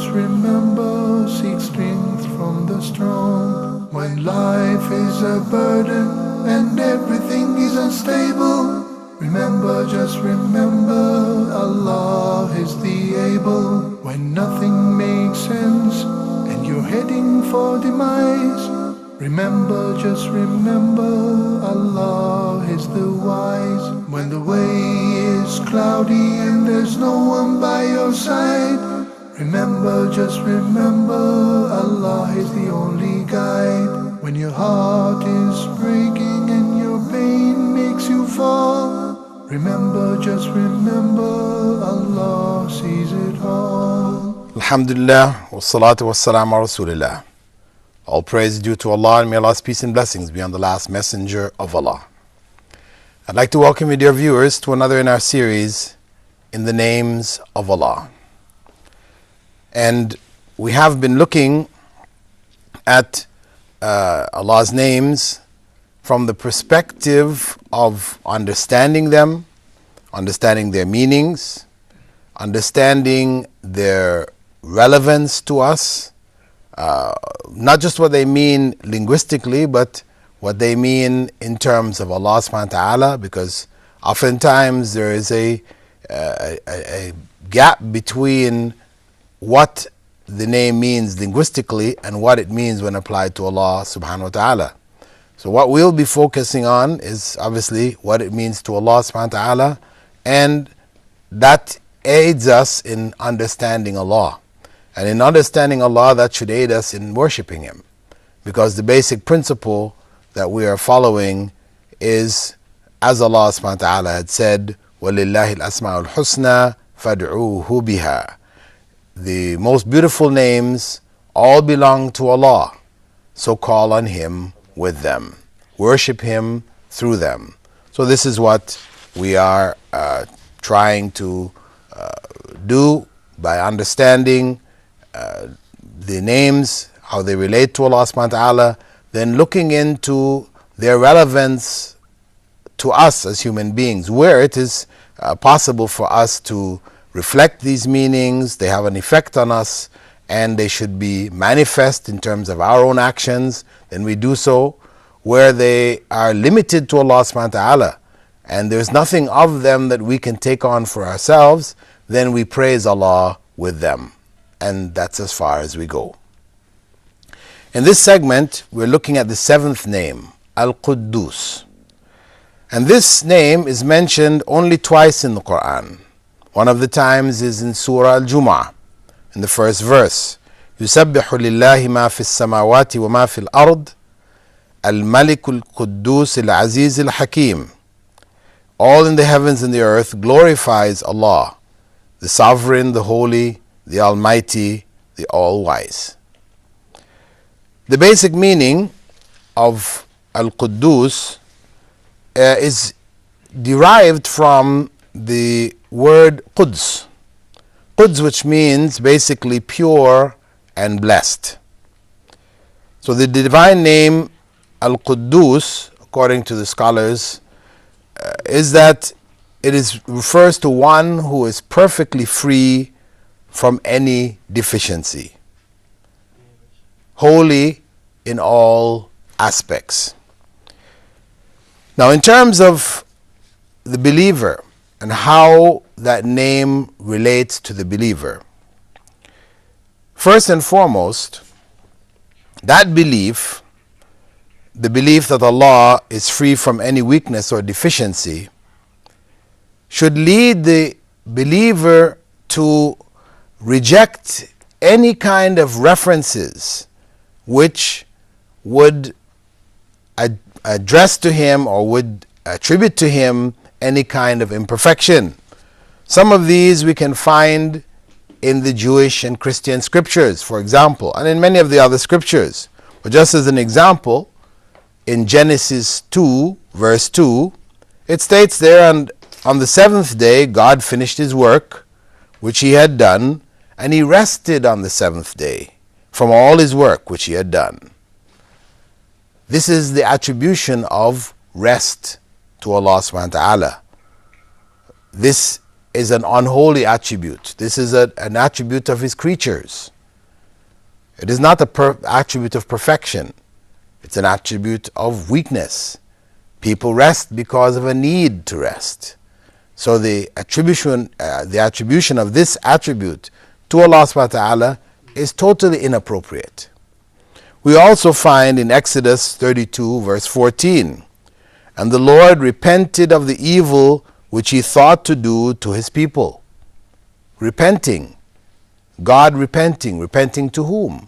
remember, seek strength from the strong. When life is a burden and everything is unstable, remember, just remember, Allah is the able. When nothing makes sense and you're heading for demise, remember, just remember, Allah is the wise. When the way is cloudy and there's no one by your side, remember, just remember, Allah is the only guide. When your heart is breaking and your pain makes you fall, remember, just remember, Allah sees it all. Alhamdulillah, wa salatu wa salam ala Rasulillah. All praise is due to Allah, and may Allah's peace and blessings be on the last messenger of Allah. I'd like to welcome you, dear viewers, to another in our series, In the Names of Allah. And we have been looking at Allah's names from the perspective of understanding them, understanding their meanings, understanding their relevance to us, not just what they mean linguistically, but what they mean in terms of Allah subhanahu wa ta'ala, because oftentimes there is a gap between what the name means linguistically and what it means when applied to Allah subhanahu wa ta'ala. So what we'll be focusing on is obviously what it means to Allah subhanahu wa ta'ala, and that aids us in understanding Allah. And in understanding Allah, that should aid us in worshipping Him, because the basic principle that we are following is, as Allah subhanahu wa ta'ala had said, وَلِلَّهِ الْأَسْمَاءُ الْحُسْنَى فَادْعُوهُ بِهَا. The most beautiful names all belong to Allah, so call on Him with them. Worship Him through them. So this is what we are trying to do by understanding the names, how they relate to Allah subhanahu wa ta'ala, then looking into their relevance to us as human beings, where it is possible for us to reflect these meanings. They have an effect on us, and they should be manifest in terms of our own actions, then we do so. Where they are limited to Allah subhanahu wa ta'ala, and there's nothing of them that we can take on for ourselves, then we praise Allah with them. And that's as far as we go. In this segment, we're looking at the seventh name, AlQuddous. And this name is mentioned only twice in the Quran. One of the times is in Surah Al-Jumu'ah, in the first verse. يُسَبِّحُ لِلَّهِ مَا فِي السَّمَاوَاتِ وَمَا فِي الْأَرْضِ الْمَلِكُ الْقُدُّوسِ الْعَزِيزِ الْحَكِيمِ. All in the heavens and the earth glorifies Allah, the Sovereign, the Holy, the Almighty, the All-Wise. The basic meaning of Al-Quddus is derived from the word Quds. Quds, which means basically pure and blessed. So the divine name Al-Quddus, according to the scholars, is that it refers to one who is perfectly free from any deficiency, holy in all aspects. Now, in terms of the believer and how that name relates to the believer, first and foremost, that belief, the belief that Allah is free from any weakness or deficiency, should lead the believer to reject any kind of references which would address to him or would attribute to him any kind of imperfection. Some of these we can find in the Jewish and Christian scriptures, for example, and in many of the other scriptures. But just as an example, in Genesis 2, verse 2, it states there, and on the seventh day God finished His work which He had done, and He rested on the seventh day from all His work which He had done. This is the attribution of rest to Allah subhanahu wa ta'ala. This is an unholy attribute. This is an attribute of His creatures. It is not an attribute of perfection. It's an attribute of weakness. People rest because of a need to rest. So the attribution of this attribute to Allah subhanahu wa ta'ala is totally inappropriate. We also find in Exodus 32 verse 14, and the Lord repented of the evil which he thought to do to his people. Repenting. God repenting. Repenting to whom?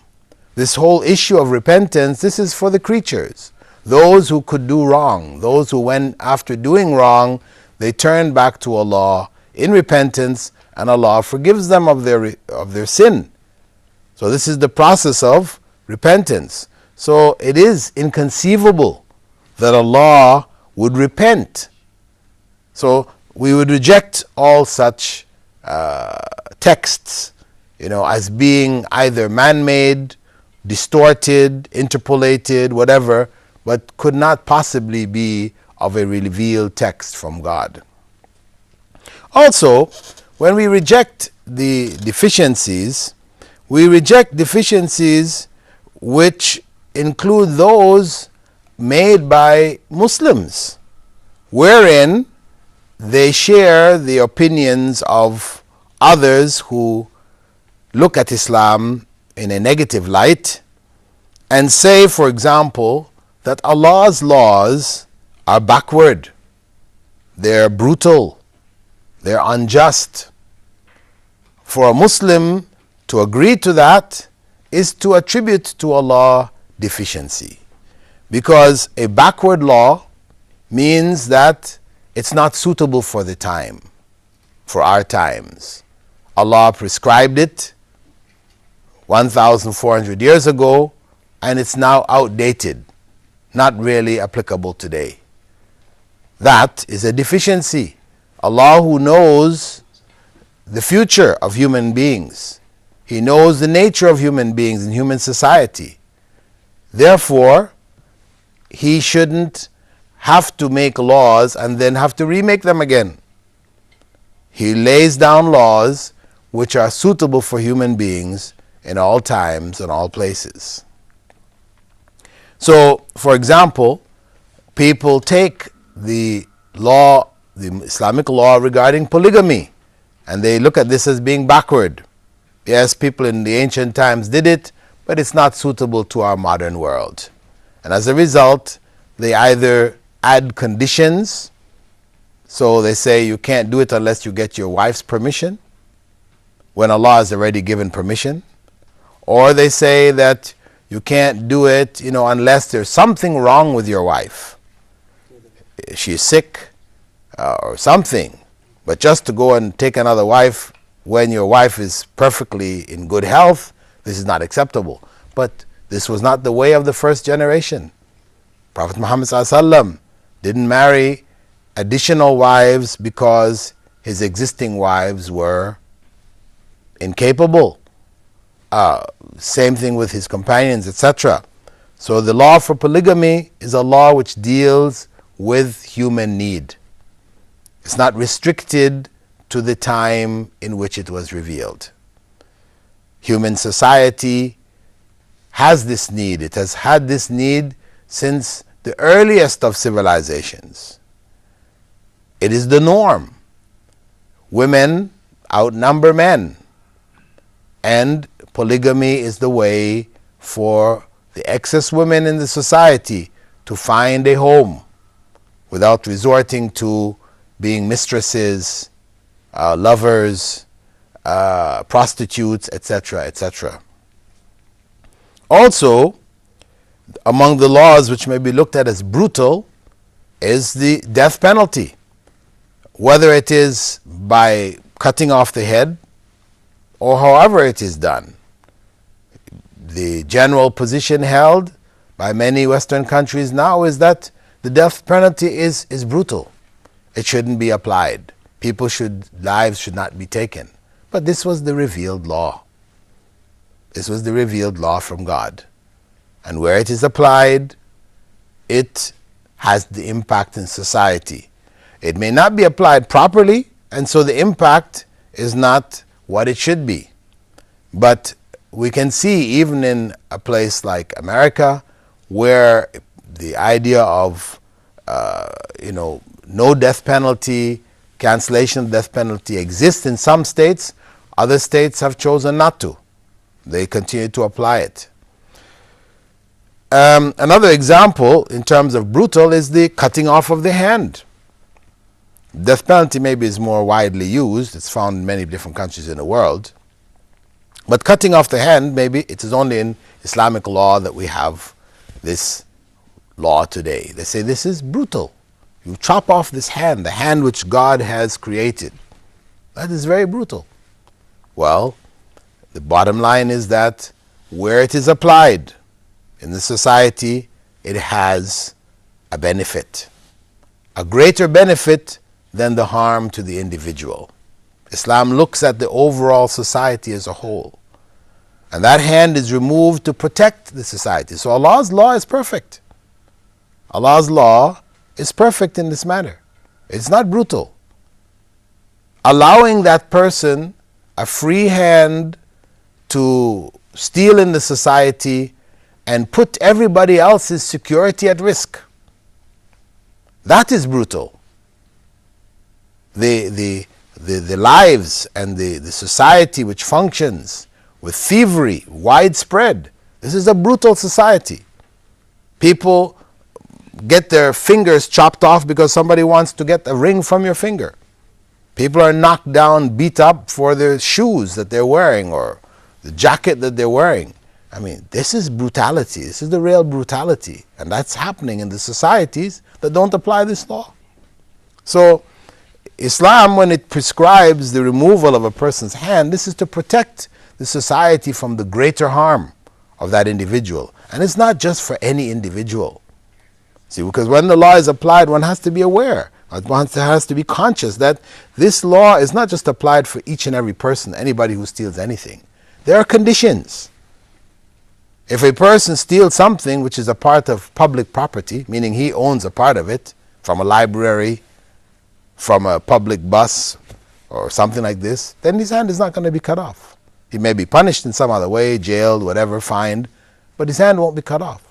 This whole issue of repentance, this is for the creatures. Those who could do wrong. Those who, when after doing wrong, they turn back to Allah in repentance, and Allah forgives them of their sin. So this is the process of repentance. So it is inconceivable that Allah would repent. So we would reject all such texts, as being either man-made, distorted, interpolated, whatever, but could not possibly be of a revealed text from God. Also, when we reject the deficiencies, we reject deficiencies which include those made by Muslims, wherein they share the opinions of others who look at Islam in a negative light and say, for example, that Allah's laws are backward, they're brutal, they're unjust. For a Muslim to agree to that is to attribute to Allah deficiency, because a backward law means that it's not suitable for the time, for our times. Allah prescribed it 1,400 years ago, and it's now outdated, not really applicable today. That is a deficiency. Allah, who knows the future of human beings, He knows the nature of human beings and human society. Therefore, He shouldn't have to make laws and then have to remake them again. He lays down laws which are suitable for human beings in all times and all places. So, for example, people take the law, the Islamic law regarding polygamy, and they look at this as being backward. Yes, people in the ancient times did it, but it's not suitable to our modern world. And as a result, they either add conditions, so they say you can't do it unless you get your wife's permission, when Allah has already given permission, or they say that you can't do it, unless there's something wrong with your wife. She's sick or something. But just to go and take another wife when your wife is perfectly in good health, this is not acceptable. But this was not the way of the first generation. Prophet Muhammad ﷺ didn't marry additional wives because his existing wives were incapable. Same thing with his companions, etc. So the law for polygamy is a law which deals with human need. It's not restricted to the time in which it was revealed. Human society has this need. It has had this need since the earliest of civilizations. It is the norm. Women outnumber men, and polygamy is the way for the excess women in the society to find a home without resorting to being mistresses, lovers, prostitutes, etc., etc. Also, among the laws which may be looked at as brutal is the death penalty, whether it is by cutting off the head or however it is done. The general position held by many Western countries now is that the death penalty is brutal. It shouldn't be applied. Lives should not be taken. But this was the revealed law. This was the revealed law from God. And where it is applied, it has the impact in society. It may not be applied properly, and so the impact is not what it should be. But we can see even in a place like America, where the idea of no death penalty, cancellation of death penalty exists in some states. Other states have chosen not to. They continue to apply it. Another example in terms of brutal is the cutting off of the hand. Death penalty maybe is more widely used. It's found in many different countries in the world. But cutting off the hand, maybe it is only in Islamic law that we have this law today. They say this is brutal. You chop off this hand, the hand which God has created. That is very brutal. Well, the bottom line is that where it is applied in the society, it has a benefit, a greater benefit than the harm to the individual. Islam looks at the overall society as a whole. And that hand is removed to protect the society. So Allah's law is perfect. Allah's law is perfect in this manner. It's not brutal. Allowing that person a free hand to steal in the society and put everybody else's security at risk. That is brutal. The lives and the society which functions with thievery widespread. This is a brutal society. People get their fingers chopped off because somebody wants to get a ring from your finger. People are knocked down, beat up for their shoes that they're wearing or the jacket that they're wearing. I mean, this is brutality. This is the real brutality. And that's happening in the societies that don't apply this law. So Islam, when it prescribes the removal of a person's hand, this is to protect the society from the greater harm of that individual. And it's not just for any individual. See, because when the law is applied, one has to be aware. One has to be conscious that this law is not just applied for each and every person, anybody who steals anything. There are conditions. If a person steals something which is a part of public property, meaning he owns a part of it, from a library, from a public bus, or something like this, then his hand is not going to be cut off. He may be punished in some other way, jailed, whatever, fined, but his hand won't be cut off.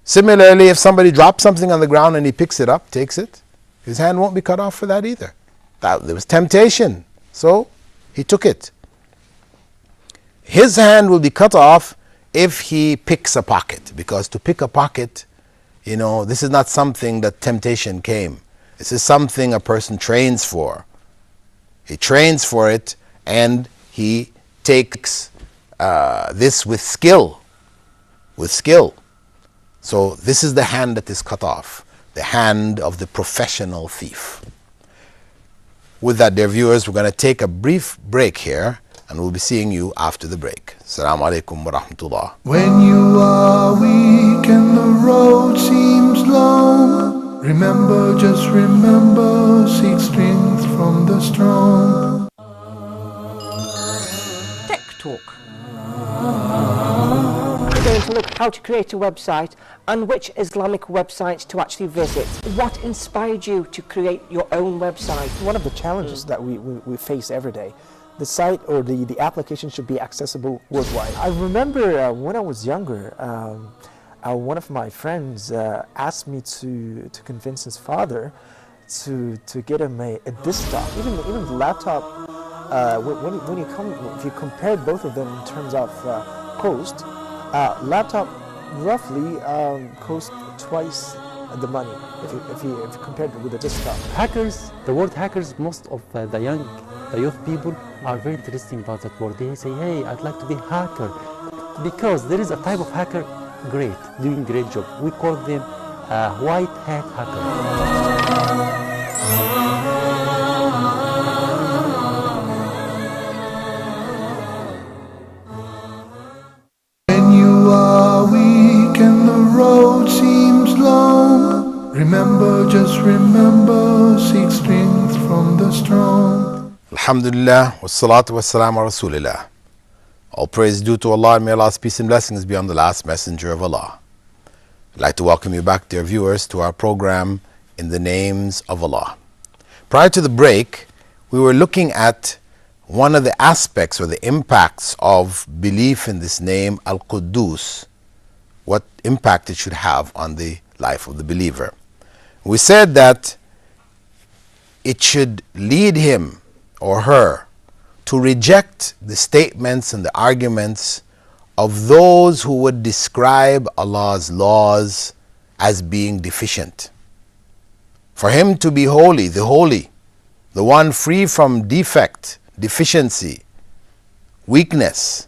Similarly, if somebody drops something on the ground and he picks it up, takes it, his hand won't be cut off for that either. There was temptation, so he took it. His hand will be cut off if he picks a pocket, because to pick a pocket, this is not something that temptation came. This is something a person trains for. He trains for it and he takes this with skill. So this is the hand that is cut off, the hand of the professional thief. With that, dear viewers, we're going to take a brief break here, and we'll be seeing you after the break. Assalamu alaikum wa rahmatullah. When you are weak and the road seems long, remember, just remember, seek strength from the strong. Tech Talk. We're going to look how to create a website and which Islamic websites to actually visit. What inspired you to create your own website? One of the challenges that we face every day, the site or the application should be accessible worldwide. I remember when I was younger, one of my friends asked me to convince his father to get him a desktop, even the laptop. If you compared both of them in terms of cost, laptop roughly cost twice the money if you compare it with the desktop. Hackers, the word hackers, most of the youth people are very interested about that word. They say, hey, I'd like to be a hacker, because there is a type of hacker doing great job. We call them white hat hacker. Remember, just remember, seek strength from the strong. Alhamdulillah, wassalatu wassalamu ala rasulillah. All praise due to Allah, and may Allah's peace and blessings be on the last messenger of Allah. I'd like to welcome you back, dear viewers, to our program In the Names of Allah. Prior to the break, we were looking at one of the aspects or the impacts of belief in this name, AlQuddous, what impact it should have on the life of the believer. We said that it should lead him or her to reject the statements and the arguments of those who would describe Allah's laws as being deficient. For him to be holy, the one free from defect, deficiency, weakness,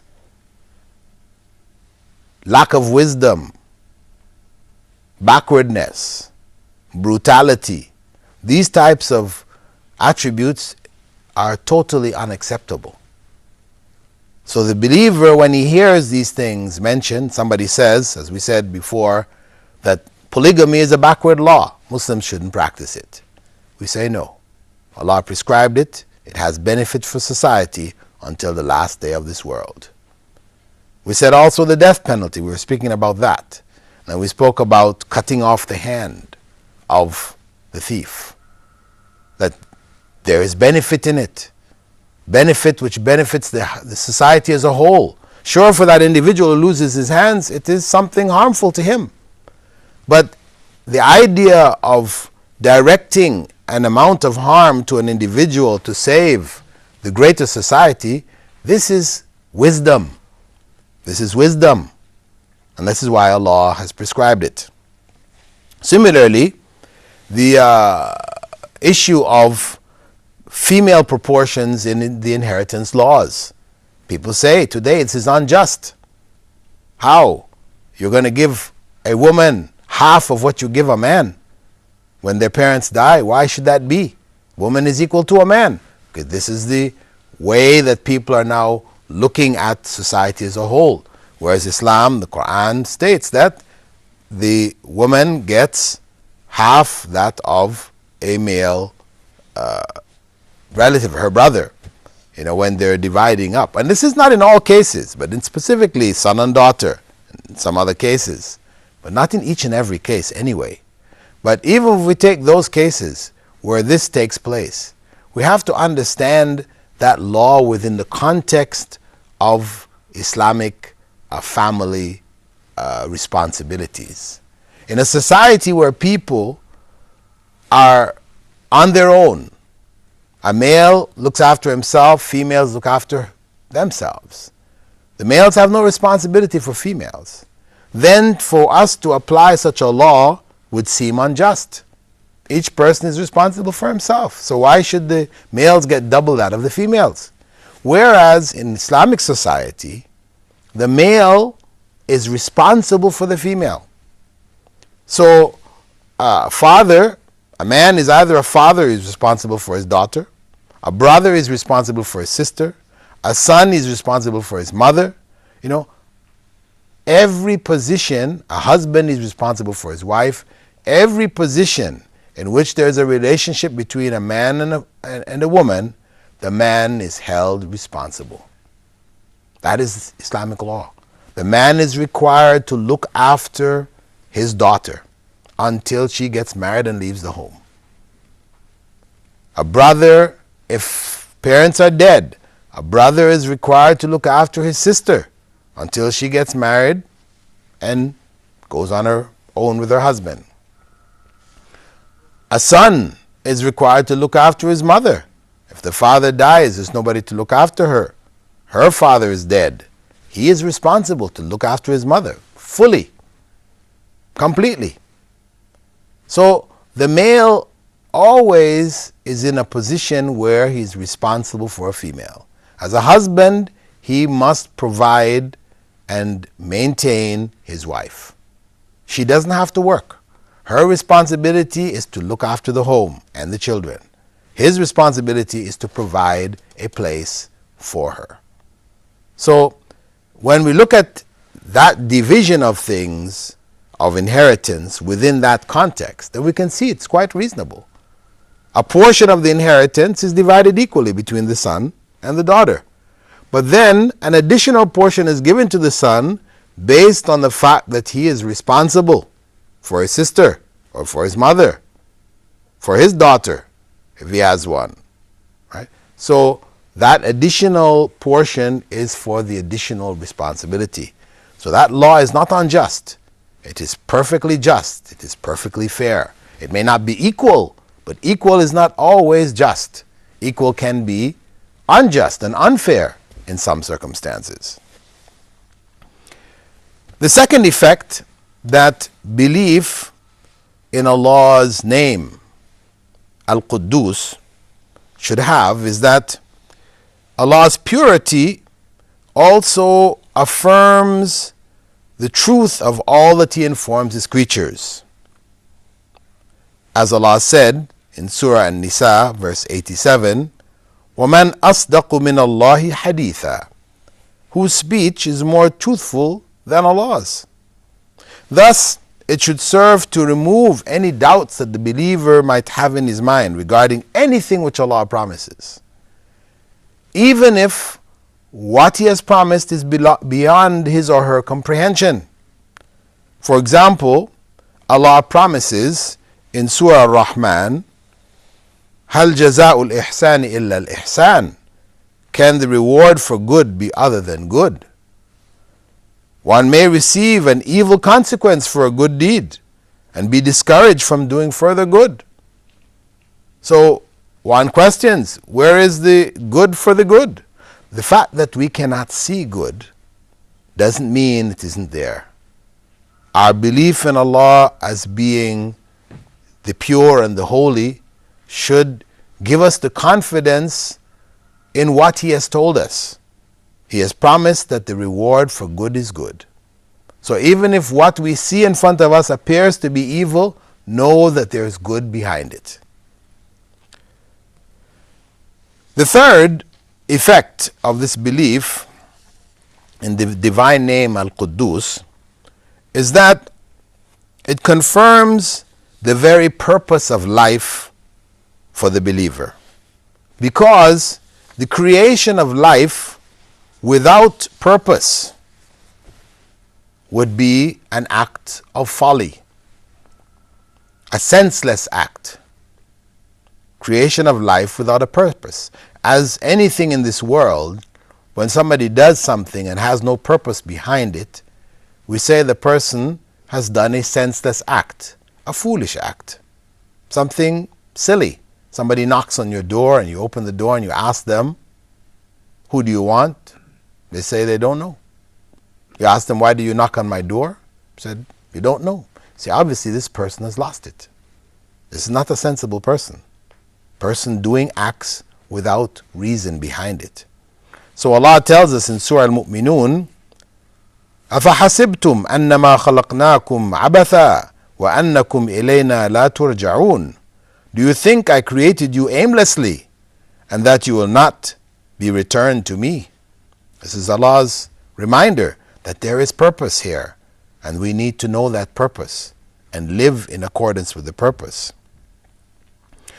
lack of wisdom, backwardness, brutality, these types of attributes are totally unacceptable. So the believer, when he hears these things mentioned, somebody says, as we said before, that polygamy is a backward law, Muslims shouldn't practice it. We say no. Allah prescribed it. It has benefit for society until the last day of this world. We said also the death penalty. We were speaking about that. And we spoke about cutting off the hand of the thief. That there is benefit in it. Benefit which benefits the society as a whole. Sure, for that individual who loses his hands, it is something harmful to him. But the idea of directing an amount of harm to an individual to save the greater society, this is wisdom. This is wisdom. And this is why Allah has prescribed it. Similarly, the issue of female proportions in the inheritance laws. People say today it is unjust. How? You're going to give a woman half of what you give a man when their parents die. Why should that be? Woman is equal to a man. Because this is the way that people are now looking at society as a whole. Whereas Islam, the Quran states that the woman gets half that of a male relative, her brother, when they're dividing up. And this is not in all cases, but in specifically son and daughter, in some other cases, but not in each and every case anyway. But even if we take those cases where this takes place, we have to understand that law within the context of Islamic family responsibilities. In a society where people are on their own, a male looks after himself, females look after themselves. The males have no responsibility for females. Then for us to apply such a law would seem unjust. Each person is responsible for himself. So why should the males get double that of the females? Whereas in Islamic society, the male is responsible for the female. So a man is either a father, is responsible for his daughter. A brother is responsible for his sister. A son is responsible for his mother. Every position, a husband is responsible for his wife. Every position in which there is a relationship between a man and a woman, the man is held responsible. That is Islamic law. The man is required to look after his daughter until she gets married and leaves the home. A brother, if parents are dead, a brother is required to look after his sister until she gets married and goes on her own with her husband. A son is required to look after his mother. If the father dies, there's nobody to look after her. Her father is dead. He is responsible to look after his mother fully, completely. So the male always is in a position where he's responsible for a female. As a husband, he must provide and maintain his wife. She doesn't have to work. Her responsibility is to look after the home and the children. His responsibility is to provide a place for her. So when we look at that division of things, of inheritance within that context, then we can see it's quite reasonable. A portion of the inheritance is divided equally between the son and the daughter. But then an additional portion is given to the son based on the fact that he is responsible for his sister or for his mother, for his daughter, if he has one. Right? So that additional portion is for the additional responsibility. So that law is not unjust. It is perfectly just. It is perfectly fair. It may not be equal, but equal is not always just. Equal can be unjust and unfair in some circumstances. The second effect that belief in Allah's name, AlQuddous, should have is that Allah's purity also affirms the truth of all that He informs His creatures. As Allah said in Surah An-Nisa, verse 87, وَمَنْ أَصْدَقُ مِنَ اللَّهِ حَدِيثًا, whose speech is more truthful than Allah's. Thus, it should serve to remove any doubts that the believer might have in his mind regarding anything which Allah promises, even if what He has promised is beyond his or her comprehension. For example, Allah promises in Surah Ar-Rahman, هَلْ جَزَاءُ الْإِحْسَانِ إِلَّا الْإِحْسَانِ, can the reward for good be other than good? One may receive an evil consequence for a good deed and be discouraged from doing further good. So one questions, where is the good for the good? The fact that we cannot see good doesn't mean it isn't there. Our belief in Allah as being the pure and the holy should give us the confidence in what He has told us. He has promised that the reward for good is good. So even if what we see in front of us appears to be evil, know that there is good behind it. The third effect of this belief in the divine name AlQuddous is that it confirms the very purpose of life for the believer. Because the creation of life without purpose would be an act of folly, a senseless act. Creation of life without a purpose. As anything in this world, when somebody does something and has no purpose behind it, we say the person has done a senseless act, a foolish act, something silly. Somebody knocks on your door and you open the door and you ask them, who do you want? They say they don't know. You ask them, why do you knock on my door? Said, you don't know. See, obviously this person has lost it. This is not a sensible person. Person doing acts without reason behind it. So Allah tells us in Surah Al-Mu'minun, أَفَحَسِبْتُمْ أَنَّمَا خَلَقْنَاكُمْ عَبَثًا وَأَنَّكُمْ إِلَيْنَا لَا تُرْجَعُونَ. Do you think I created you aimlessly and that you will not be returned to me? This is Allah's reminder that there is purpose here, and we need to know that purpose and live in accordance with the purpose.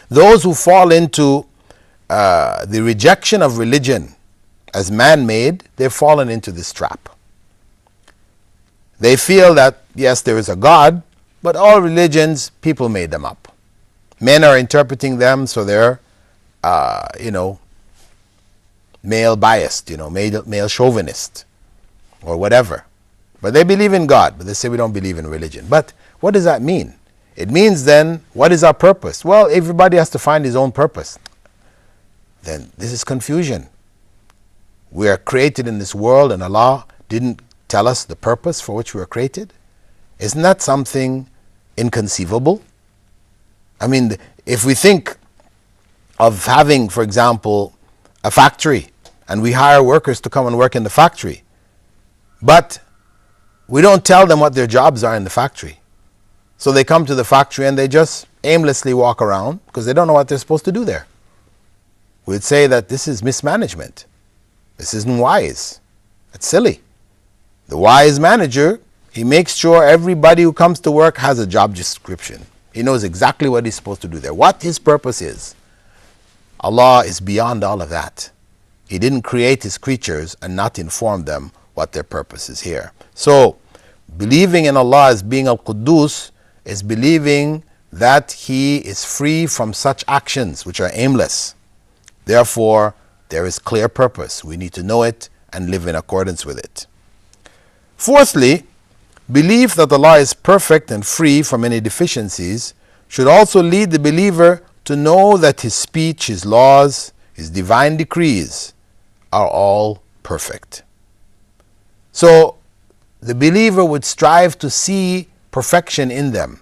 Those who fall into the rejection of religion as man-made, they've fallen into this trap. They feel that, yes, there is a God, but all religions, people made them up. Men are interpreting them, so they're, male biased, male chauvinist, or whatever. But they believe in God, but they say we don't believe in religion. But what does that mean? It means then, what is our purpose? Well, everybody has to find his own purpose. Then this is confusion. We are created in this world and Allah didn't tell us the purpose for which we were created. Isn't that something inconceivable? I mean, if we think of having, for example, a factory and we hire workers to come and work in the factory, but we don't tell them what their jobs are in the factory. So they come to the factory and they just aimlessly walk around because they don't know what they're supposed to do there. We'd say that this is mismanagement. This isn't wise. It's silly. The wise manager, he makes sure everybody who comes to work has a job description. He knows exactly what he's supposed to do there, what his purpose is. Allah is beyond all of that. He didn't create his creatures and not inform them what their purpose is here. So, believing in Allah as being AlQuddous is believing that He is free from such actions which are aimless. Therefore, there is clear purpose. We need to know it and live in accordance with it. Fourthly, belief that Allah is perfect and free from any deficiencies should also lead the believer to know that His speech, His laws, His divine decrees are all perfect. So the believer would strive to see perfection in them.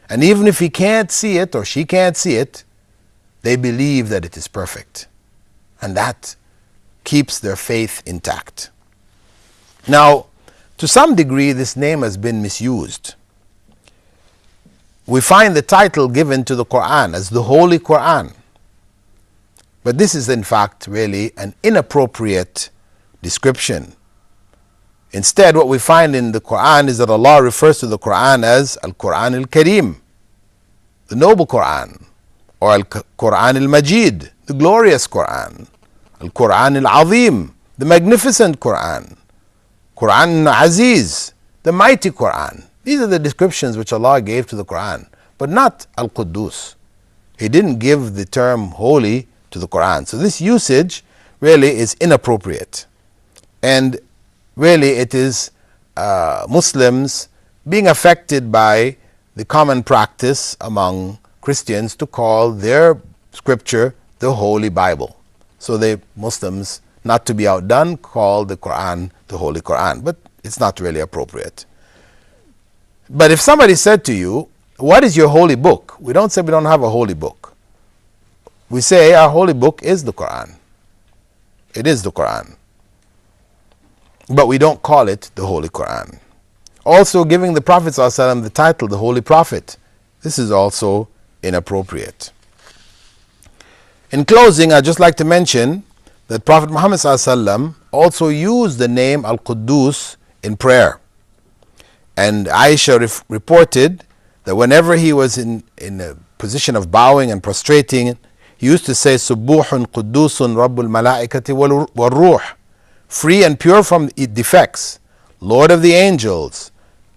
And even if he can't see it or she can't see it, they believe that it is perfect. And that keeps their faith intact. Now, to some degree, this name has been misused. We find the title given to the Quran as the Holy Quran. But this is in fact really an inappropriate description. Instead, what we find in the Quran is that Allah refers to the Quran as Al-Quran Al-Kareem, the noble Quran, or Al-Quran Al-Majid, the glorious Quran, Al-Quran Al-Azim, the magnificent Quran, Quran Aziz, the mighty Quran. These are the descriptions which Allah gave to the Quran, but not Al-Quddous. He didn't give the term holy to the Quran. So this usage really is inappropriate. And really it is Muslims being affected by the common practice among Christians to call their scripture the Holy Bible. So the Muslims, not to be outdone, call the Quran the Holy Quran, but it's not really appropriate. But if somebody said to you, what is your holy book? We don't say we don't have a holy book. We say our holy book is the Quran. It is the Quran. But we don't call it the Holy Quran. Also, giving the Prophet ﷺ the title the Holy Prophet, this is also inappropriate. In closing, I'd just like to mention that Prophet Muhammad ﷺ also used the name AlQuddous in prayer. And Aisha reported that whenever he was in a position of bowing and prostrating, he used to say, Subuhun Quddusun Rabbul Malaikati wal Ruh, free and pure from defects, Lord of the angels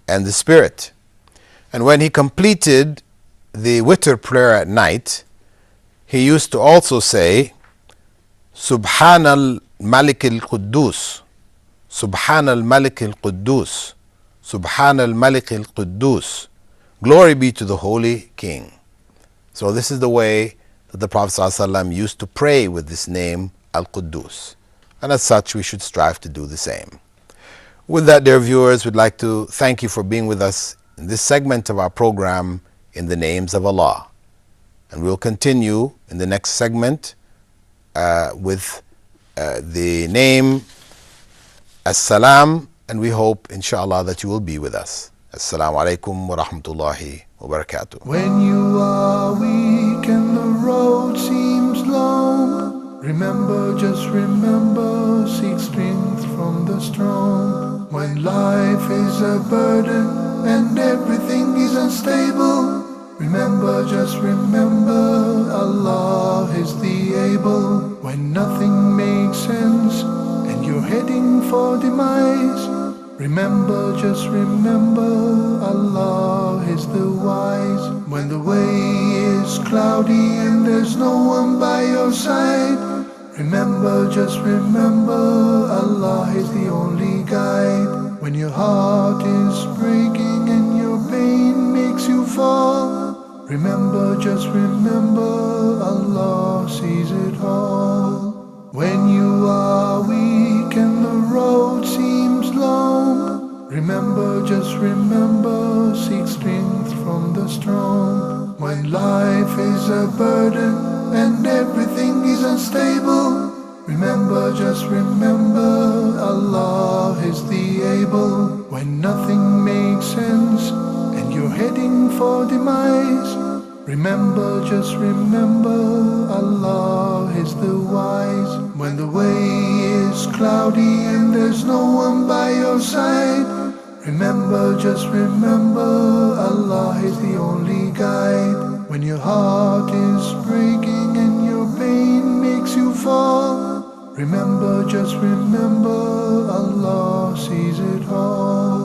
and the Spirit. And when he completed the witr prayer at night, he used to also say, Subhan al-Malik al-Quddus, Subhan al-Malik al-Quddus, Subhan al-Malik al-Quddus, glory be to the Holy King. So this is the way that the Prophet ﷺ used to pray with this name, Al-Quddus. And as such, we should strive to do the same. With that, dear viewers, we'd like to thank you for being with us in this segment of our program, In the Names of Allah. And we'll continue in the next segment with the name As-Salam, and we hope, inshallah, that you will be with us. Assalamu alaikum wa rahmatullahi wa barakatuh. When you are weak and the road seems long, remember, just remember, seek strength from the strong. When life is a burden and everything is unstable, remember, just remember, Allah is the able. When nothing makes sense and you're heading for demise, remember, just remember, Allah is the wise. When the way is cloudy and there's no one by your side, remember, just remember, Allah is the only guide. When your heart is breaking and your pain makes you fall, remember, just remember, Allah sees it all. When you are weak and the road seems long, remember, just remember, seek strength from the strong. When life is a burden and everything is unstable, remember, just remember, Allah is the able. When nothing makes sense and you're heading for demise, remember, just remember, Allah is the wise. When the way is cloudy and there's no one by your side, remember, just remember, Allah is the only guide. When your heart is breaking and your pain makes you fall, remember, just remember, Allah sees it all.